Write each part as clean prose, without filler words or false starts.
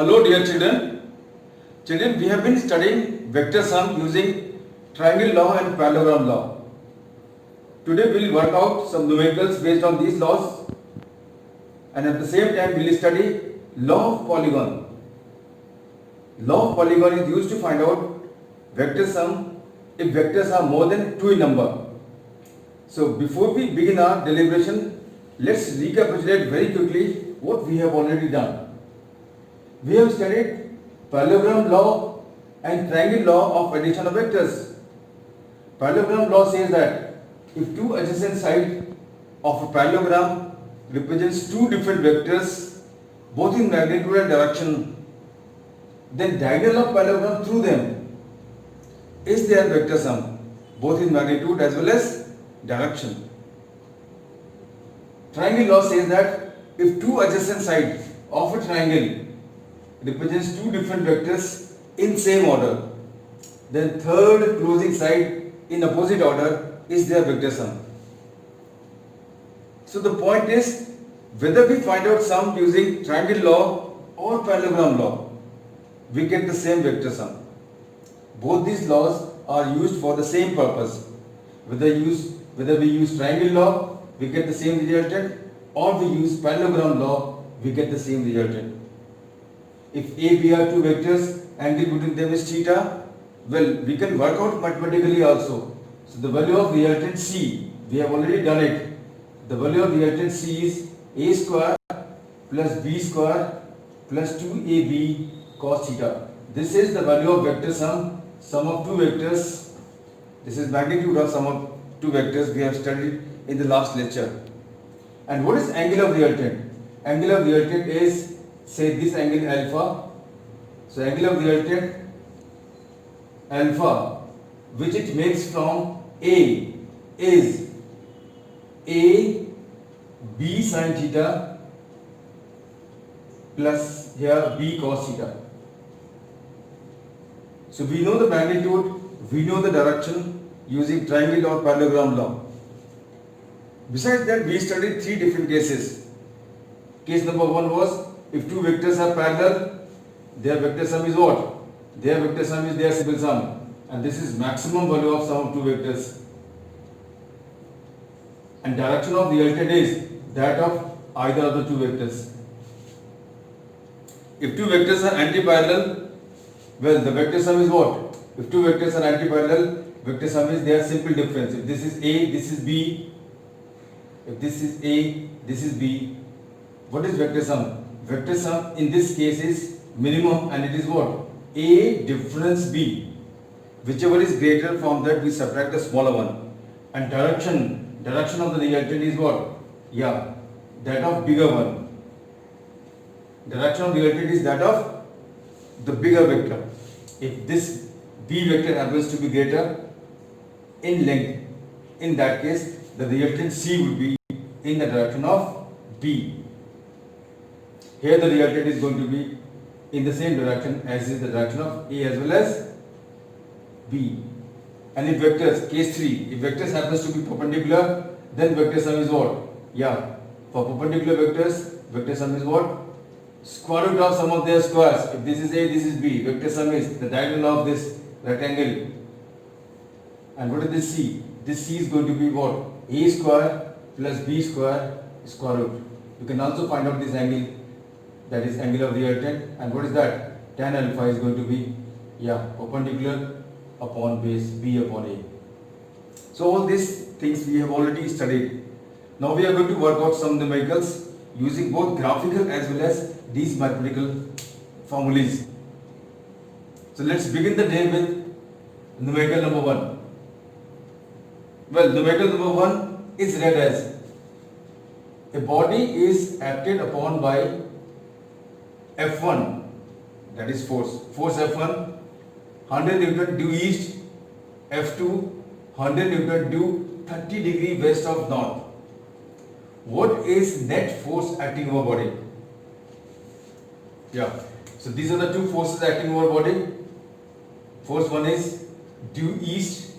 Hello dear children. Children, we have been studying vector sum using triangle law and parallelogram law. Today we will work out some numericals based on these laws, and at the same time we will study law of polygon. Law of polygon is used to find out vector sum if vectors are more than 2 in number. So before we begin our deliberation, let's recapitulate very quickly what we have already done. We have studied parallelogram law and triangle law of addition of vectors. Parallelogram law says that if two adjacent sides of a parallelogram represents two different vectors, both in magnitude and direction, then diagonal of parallelogram through them is their vector sum, both in magnitude as well as direction. Triangle law says that if two adjacent sides of a triangle represents two different vectors in same order, then third closing side in opposite order is their vector sum. So the point is, whether we find out sum using triangle law or parallelogram law, we get the same vector sum. Both these laws are used for the same purpose. Whether we use triangle law, we get the same resultant, or we use parallelogram law, we get the same resultant. If A, B are two vectors, angle between them is theta, well, we can work out mathematically also. So the value of resultant C, we have already done it. The value of resultant C is A square plus B square plus 2AB cos theta. This is the value of vector sum of two vectors. This is magnitude of sum of two vectors we have studied in the last lecture. And what is angle of resultant? Angle of resultant is, say, this angle alpha. So angle of resultant alpha, which it makes from A, is A B sin theta plus here B cos theta. So we know the magnitude, we know the direction using triangle or parallelogram law. Besides that, we studied three different cases. Case number one was, if two vectors are parallel, their vector sum is what? Their vector sum is their simple sum, and this is maximum value of sum of two vectors. And direction of the resultant is that of either of the two vectors. If two vectors are anti-parallel, well, the vector sum is what? If two vectors are anti-parallel, vector sum is their simple difference. If this is A, this is B. If this is A, this is B. What is vector sum? Vector sum in this case is minimum, and it is what? A difference B. Whichever is greater, from that we subtract the smaller one. And direction of the resultant is what? Yeah, that of bigger one. Direction of the resultant is that of the bigger vector. If this B vector happens to be greater in length, in that case the resultant C would be in the direction of B. Here the resultant is going to be in the same direction as is the direction of A as well as B. And if vectors, case 3, if vectors happens to be perpendicular, then vector sum is what? Yeah, for perpendicular vectors, vector sum is what? Square root of sum of their squares. If this is A, this is B, vector sum is the diagonal of this rectangle. And what is this C? This C is going to be what? A square plus B square square root. You can also find out this angle, that is angle of resultant. And what is that? Tan alpha is going to be, yeah, perpendicular upon base B upon A. So all these things we have already studied. Now we are going to work out some numericals using both graphical as well as these mathematical formulas. So let's begin the day with numerical number 1. Well, numerical number 1 is read as, a body is acted upon by F1, that is force F1, 100 Newton due east, F2, 100 Newton due 30 degree west of north. What is net force acting over body? Yeah, so these are the two forces acting over body. Force 1 is due east,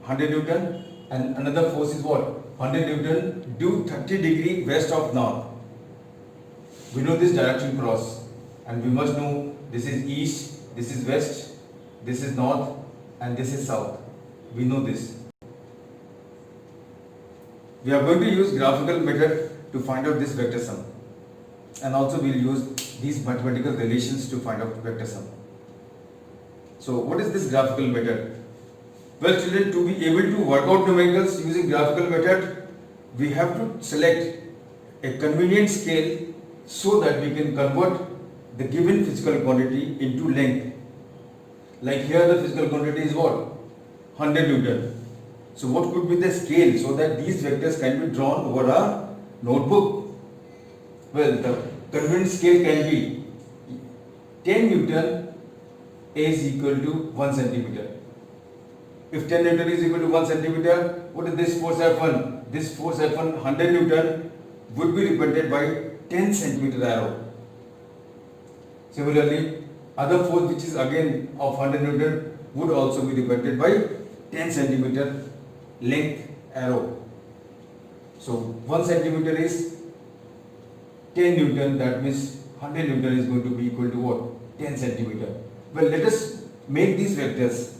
100 Newton, and another force is what? 100 Newton due 30 degree west of north. We know this direction cross. and we must know this is east, this is west, this is north, and this is south. We know this. We are going to use graphical method to find out this vector sum, and also we will use these mathematical relations to find out vector sum. So what is this graphical method? Well children, to be able to work out numericals using graphical method, we have to select a convenient scale so that we can convert the given physical quantity into length. Like here the physical quantity is what? 100 Newton. So what could be the scale so that these vectors can be drawn over a notebook? Well, the convenient scale can be 10 Newton is equal to 1 centimeter. If 10 Newton is equal to 1 centimeter, what is this force F1? This force F1, 100 Newton, would be represented by 10 centimeter arrow. Similarly, other force which is again of 100 Newton would also be represented by 10 centimeter length arrow. So 1 centimeter is 10 Newton, that means 100 Newton is going to be equal to what? 10 centimeter. Well, let us make these vectors,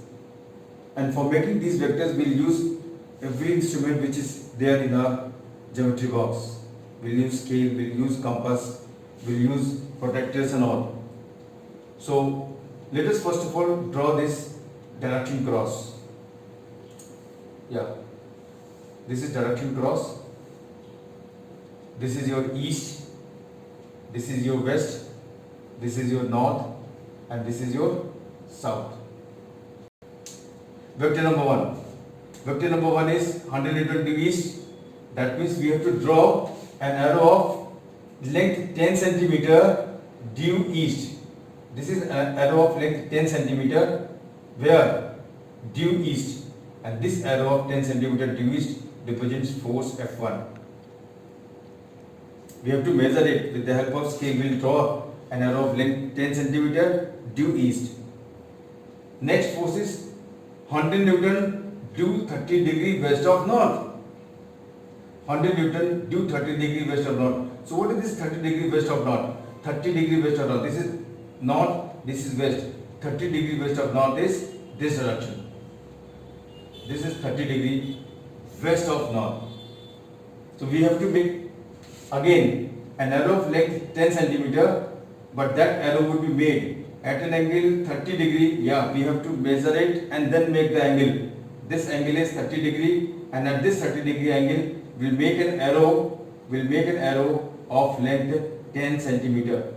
and for making these vectors we will use every instrument which is there in our geometry box. We will use scale, we will use compass, we will use protractors and all. So let us first of all draw this direction cross. Yeah, this is direction cross. This is your east, this is your west, this is your north, and this is your south. Vector number 1. Vector number 1 is 100 Newton due east. That means we have to draw an arrow of length 10 centimeter due east. This is an arrow of length 10 centimeter where due east, and this arrow of 10 centimeter due east represents force F1. We have to measure it with the help of scale. We will draw an arrow of length 10 centimeter due east. Next force is 100 Newton due 30 degree west of north. 100 Newton due 30 degree west of north. So what is this 30 degree west of north? 30 degree west of north. This is north, this is west. 30 degree west of north is this direction. This is 30 degree west of north. So we have to make again an arrow of length 10 centimeter, but that arrow would be made at an angle 30 degree. Yeah, we have to measure it and then make the angle. This angle is 30 degree, and at this 30 degree angle we'll make an arrow of length 10 centimeter,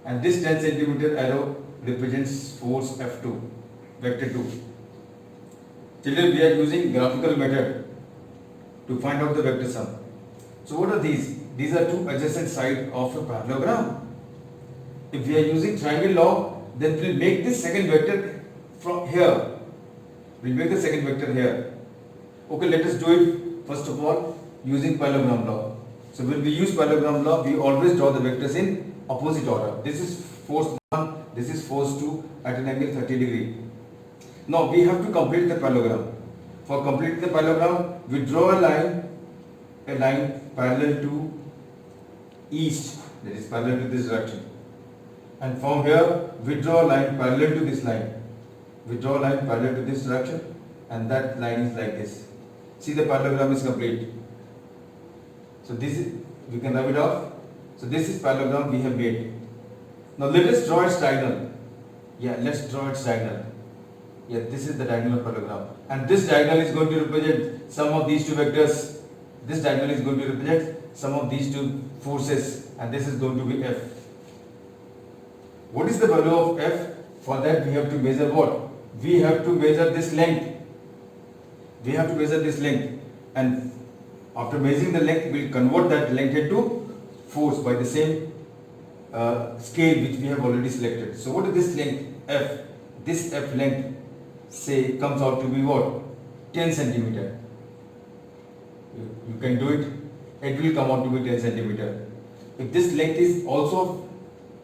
and this 10 centimeter arrow represents force F2, vector 2. Children, we are using graphical method to find out the vector sum. So what are these? These are two adjacent sides of a parallelogram. If we are using triangle law, then we'll make this second vector from here. We'll make the second vector here. Okay, let us do it first of all using parallelogram law. So when we use parallelogram law, we always draw the vectors in opposite order. This is force 1, this is force 2 at an angle 30 degree. Now we have to complete the parallelogram. For completing the parallelogram, we draw a line parallel to east, that is parallel to this direction. And from here, we draw a line parallel to this line. We draw a line parallel to this direction, and that line is like this. See, the parallelogram is complete. So this is, we can rub it off. So this is parallelogram we have made. Now let us draw its diagonal. Yeah, let's draw its diagonal. Yeah, this is the diagonal of parallelogram. And this diagonal is going to represent some of these two vectors. This diagonal is going to represent some of these two forces, and this is going to be F. What is the value of F? For that we have to measure what? We have to measure this length. We have to measure this length, and after measuring the length, we will convert that length into force by the same scale which we have already selected. So what is this length F? This F length, say, comes out to be what? 10 centimeter. You can do it. It will come out to be 10 centimeter. If this length is also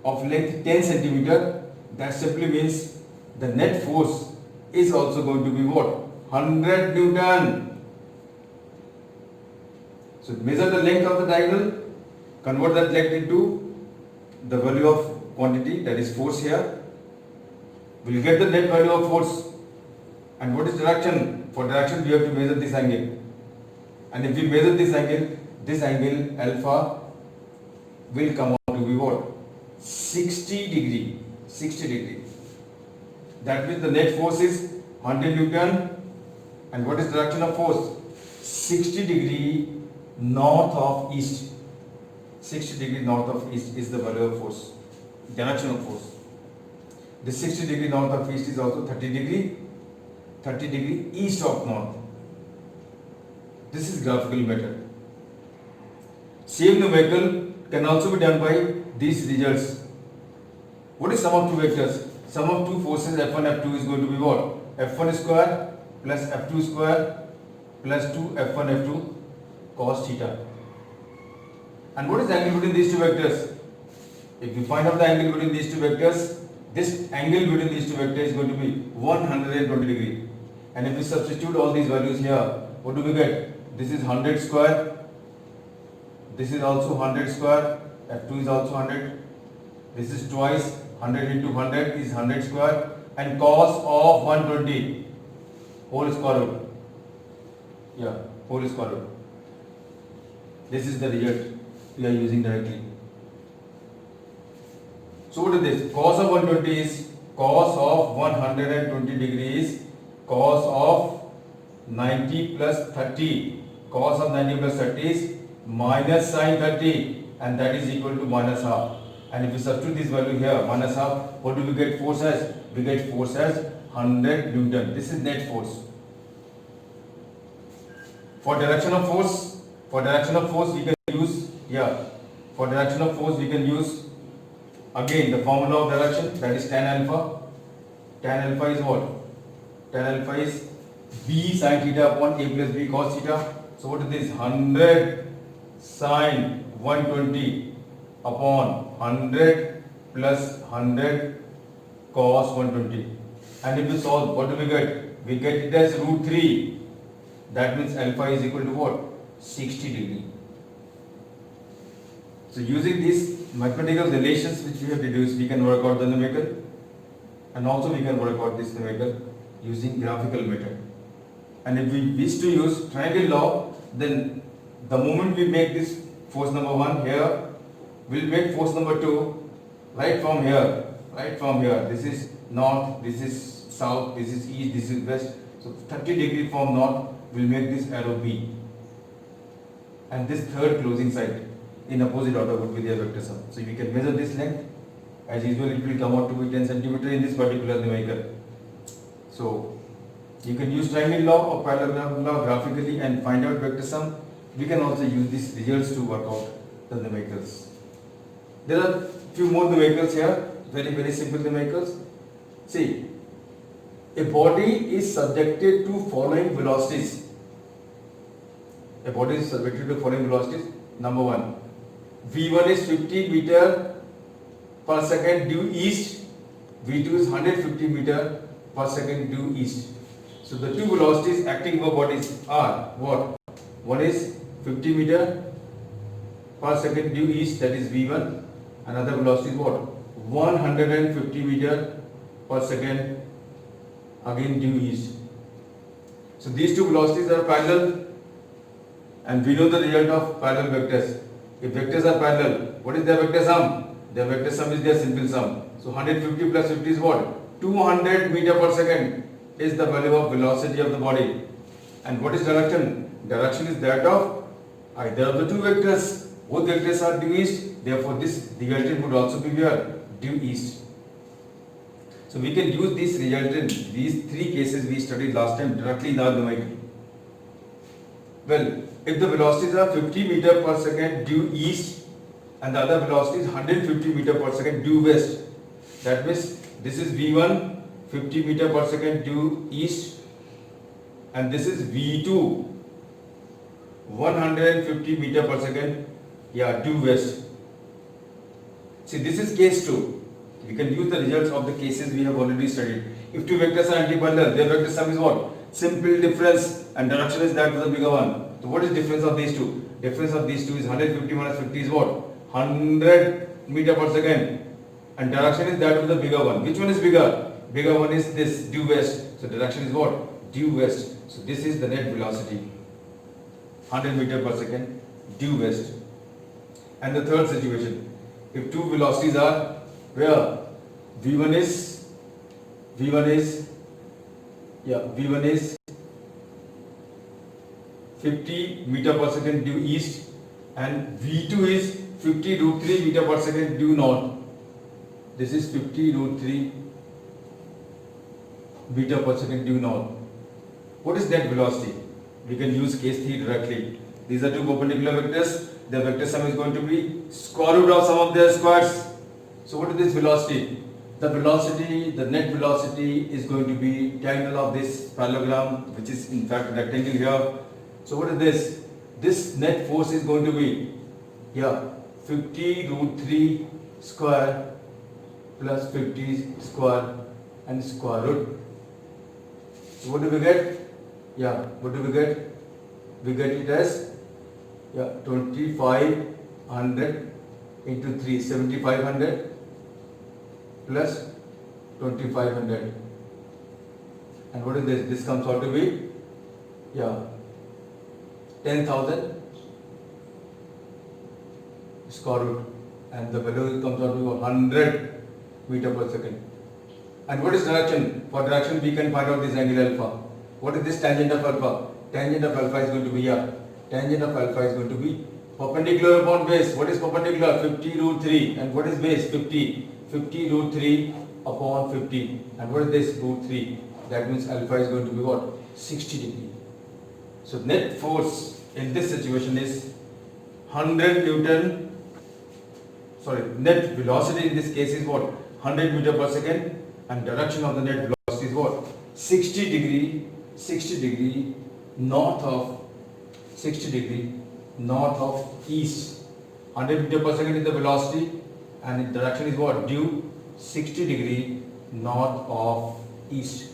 of length 10 centimeter, that simply means the net force is also going to be what? 100 Newton. So measure the length of the diagonal, convert that length into the value of quantity, that is force here. We will get the net value of force. And what is direction? For direction we have to measure this angle. And if we measure this angle alpha will come out to be what? 60 degree. 60 degree. That means the net force is 100 Newton. And what is direction of force? 60 degree north of east. 60 degree north of east is the value of force. Direction of force. The 60 degree north of east is also 30 degree east of north. This is graphical method. Same numerical can also be done by these results. What is sum of two vectors? Sum of two forces F1, F2 is going to be what? F1 square plus F2 square plus 2 F1, F2 cos theta. And what is the angle between these two vectors? If we find out the angle between these two vectors, this angle between these two vectors is going to be 120 degree. And if we substitute all these values here, what do we get? This is 100 square. This is also 100 square. F2 is also 100. This is twice 100 into 100 is 100 square. And cos of 120 whole square root. Yeah, whole square root. This is the result we are using directly. So what is this? Cos of 120 is cos of 120 degrees, cos of 90 plus 30. Cos of 90 plus 30 is minus sin 30, and that is equal to minus half. And if we substitute this value here, minus half, what do we get force as? We get force as 100 Newton. This is net force. For direction of force we can use, for direction of force we can use again the formula of direction, that is tan alpha. Tan alpha is what? Tan alpha is b sin theta upon a plus b cos theta. So what is this? 100 sin 120 upon 100 plus 100 cos 120. And if we solve, what do we get? We get it as root 3. That means alpha is equal to what? 60 degree. So using these mathematical relations which we have deduced, we can work out the numerical, and also we can work out this numerical using graphical method. And if we wish to use triangle law, then the moment we make this force number 1 here, we'll make force number 2 right from here. This is north, this is south, this is east, this is west. So 30 degree from north will make this arrow B. And this third closing side in opposite order would be their vector sum. So we can measure this length. As usual, it will come out to be 10 centimeter in this particular numerical. So you can use triangle law or parallelogram law graphically and find out vector sum. We can also use these results to work out the numericals. There are few more numericals here, very simple numericals. See, a body is subjected to following velocities. A body is subjected to following velocities. Number 1, V1 is 50 meter per second due east. V2 is 150 meter per second due east. So the two velocities acting over bodies are what? One is 50 meter per second due east, that is V1. Another velocity is what? 150 meter per second again due east. So these two velocities are parallel, and we know the result of parallel vectors. If vectors are parallel, what is their vector sum? Their vector sum is their simple sum. So 150 plus 50 is what? 200 meter per second is the value of velocity of the body. And what is direction? Direction is that of either of the two vectors. Both vectors are due east, therefore this resultant would also be where? Due east. So we can use this resultant, these three cases we studied last time directly in our domain. Well, if the velocities are 50 meter per second due east and the other velocity is 150 meter per second due west, that means this is V1 50 meter per second due east and this is V2 150 meter per second due west. See, this is case 2. We can use the results of the cases we have already studied. If two vectors are antiparallel, their vector sum is what? Simple difference, and direction is that of the bigger one. So what is difference of these two? Difference of these two is 150 minus 50 is what? 100 meter per second, and direction is that of the bigger one. Which one is bigger? Bigger one is this, due west. So direction is what? Due west. So this is the net velocity, 100 meter per second, due west. And the third situation, if two velocities are where V1 is V1 is 50 meter per second due east, and V2 is 50 root 3 meter per second due north. This is 50 root 3 meter per second due north. What is net velocity? We can use case 3 directly. These are two perpendicular vectors. The vector sum is going to be square root of sum of their squares. So what is this velocity? The velocity, the net velocity is going to be diagonal of this parallelogram, which is in fact rectangle here. So what is this? This net force is going to be 50 root 3 square plus 50 square and square root. So what do we get? What do we get? We get it as 2500 into 3, 7500 plus 2500. And what is this? This comes out to be 10,000 square root, and the value comes out to 100 meter per second. And what is direction? For direction we can find out this angle alpha. What is this tangent of alpha? Tangent of alpha is going to be tangent of alpha is going to be perpendicular upon base. What is perpendicular? 50 root 3. And what is base? 50. 50 root 3 upon 50. And what is this? Root 3. That means alpha is going to be what? 60 degree. So net force in this situation is 100 Newton. Net velocity in this case is what? 100 meter per second. And direction of the net velocity is what? 60 degree north of east. 100 meter per second is the velocity, and the direction is what? Due 60 degree north of east.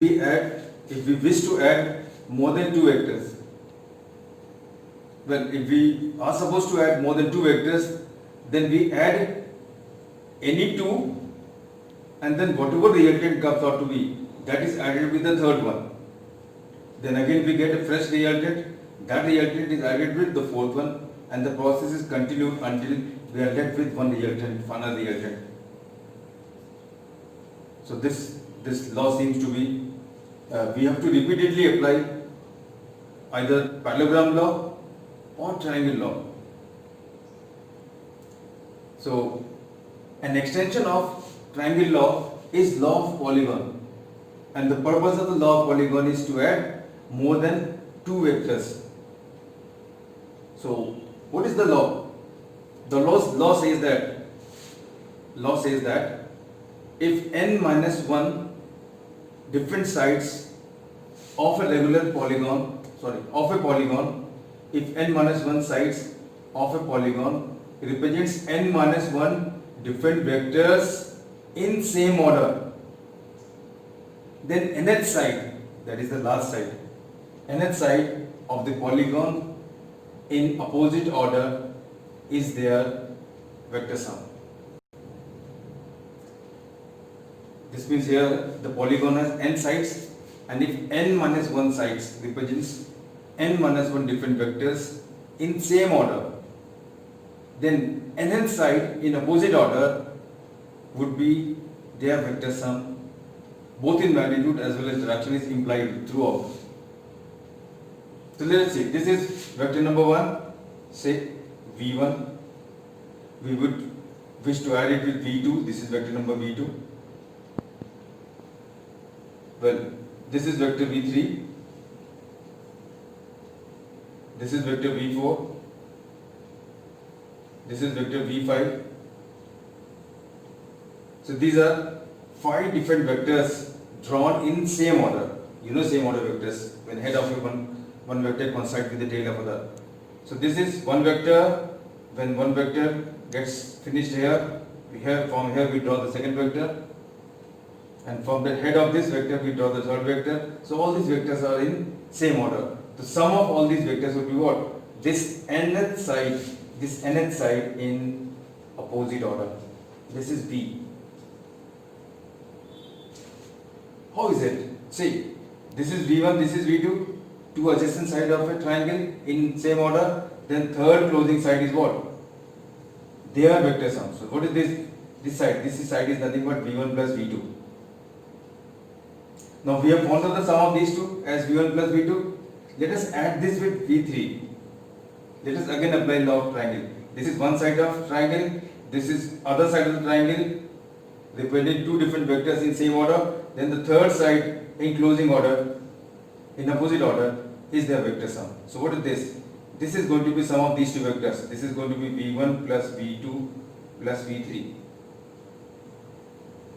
If we wish to add more than two vectors, if we are supposed to add more than two vectors, then we add any two, and then whatever resultant comes out to be, that is added with the third one. Then again we get a fresh resultant. That resultant is added with the fourth one, and the process is continued until we are left with one resultant, final resultant. So this law seems to be, we have to repeatedly apply either parallelogram law or triangle law. So an extension of triangle law is law of polygon, and the purpose of the law of polygon is to add more than two vectors. So what is the law? The law says that if n minus 1 different sides of a regular polygon, if n minus 1 sides of a polygon represents n minus 1 different vectors in same order, then nth side, that is the last side, nth side of the polygon in opposite order is their vector sum. This means here the polygon has n sides, and if n minus 1 sides represents n minus 1 different vectors in same order, then nth side in opposite order would be their vector sum, both in magnitude as well as direction is implied throughout. So let us see, this is vector number 1, say V1, we would wish to add it with V2, this is vector number V2. Well, this is vector V3, this is vector V4, this is vector V5. So these are 5 different vectors drawn in same order. You know same order vectors, when head of one vector coincides with the tail of other. So this is one vector. When one vector gets finished here, from here we draw the second vector, and from the head of this vector we draw the third vector. So all these vectors are in same order. The sum of all these vectors would be what? This nth side this nth side in opposite order. This is B. How is it? See, this is V1, this is V2, two adjacent sides of a triangle in same order. Then third closing side is what? They are vector sum. So what is this? This side is nothing but V1 plus V2. Now we have found out the sum of these two as V1 plus V2. Let us add this with V3. Let us again apply law of triangle. This is one side of triangle. This is other side of the triangle. Representing two different vectors in same order. Then the third side in closing order, in opposite order, is their vector sum. So what is this? This is going to be sum of these two vectors. This is going to be V1 plus V2 plus V3.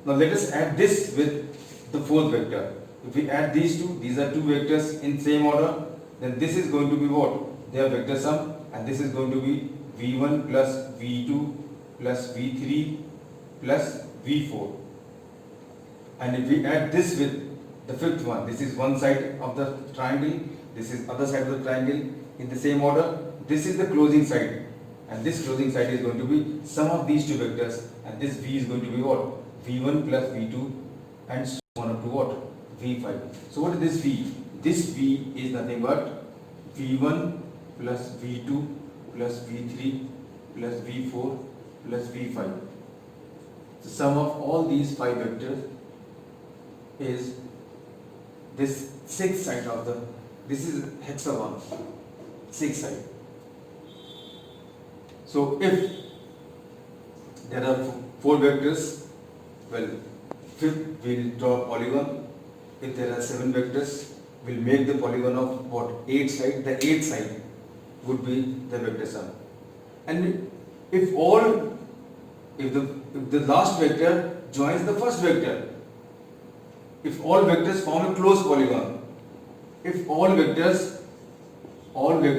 Now let us add this with the fourth vector. If we add these two, these are two vectors in same order, then this is going to be what? Their vector sum, and this is going to be V1 plus V2 plus V3 plus V4. And if we add this with the fifth one, this is one side of the triangle, this is other side of the triangle in the same order, this is the closing side, and this closing side is going to be sum of these two vectors, and this V is going to be what? V1 plus V2 and so on up to what? V5. So what is this V? This V is nothing but V1 plus V2 plus V3 plus V4 plus V5. The sum of all these five vectors is this sixth side of the, this is hexagon, sixth side. So if there are four vectors, well, fifth we'll draw a polygon. If there are seven vectors, we'll make the polygon of what? Eight side. The eighth side would be the vector sum. And if the last vector joins the first vector, if all vectors form a closed polygon, if all vectors form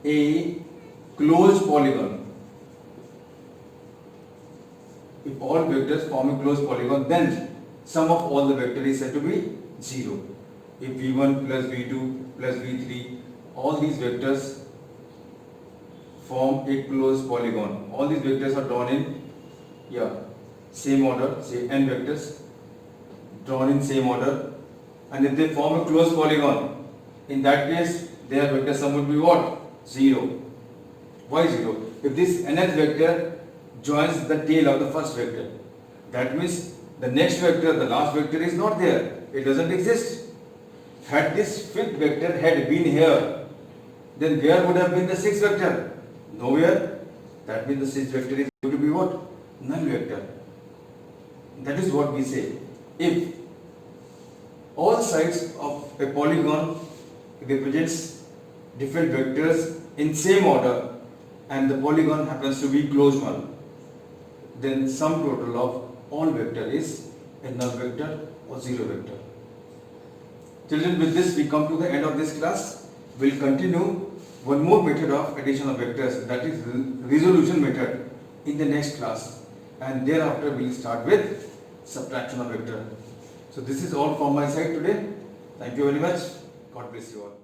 a closed polygon, if all vectors form a closed polygon, then sum of all the vectors is said to be 0. If V1 plus V2 plus V3, all these vectors form a closed polygon. All these vectors are drawn in same order, say n vectors drawn in same order, and if they form a closed polygon, in that case their vector sum would be what? 0. Why 0? If this nth vector joins the tail of the first vector, that means the next vector, the last vector is not there. It doesn't exist. Had this fifth vector had been here, then where would have been the sixth vector? Nowhere. That means the sixth vector is going to be what? Null vector. That is what we say. If all sides of a polygon represents different vectors in same order and the polygon happens to be closed one, then sum total of all vector is a null vector or zero vector. Children, with this we come to the end of this class. We will continue one more method of addition of vectors, that is resolution method, in the next class, and thereafter we will start with subtraction of vector. So this is all from my side today. Thank you very much. God bless you all.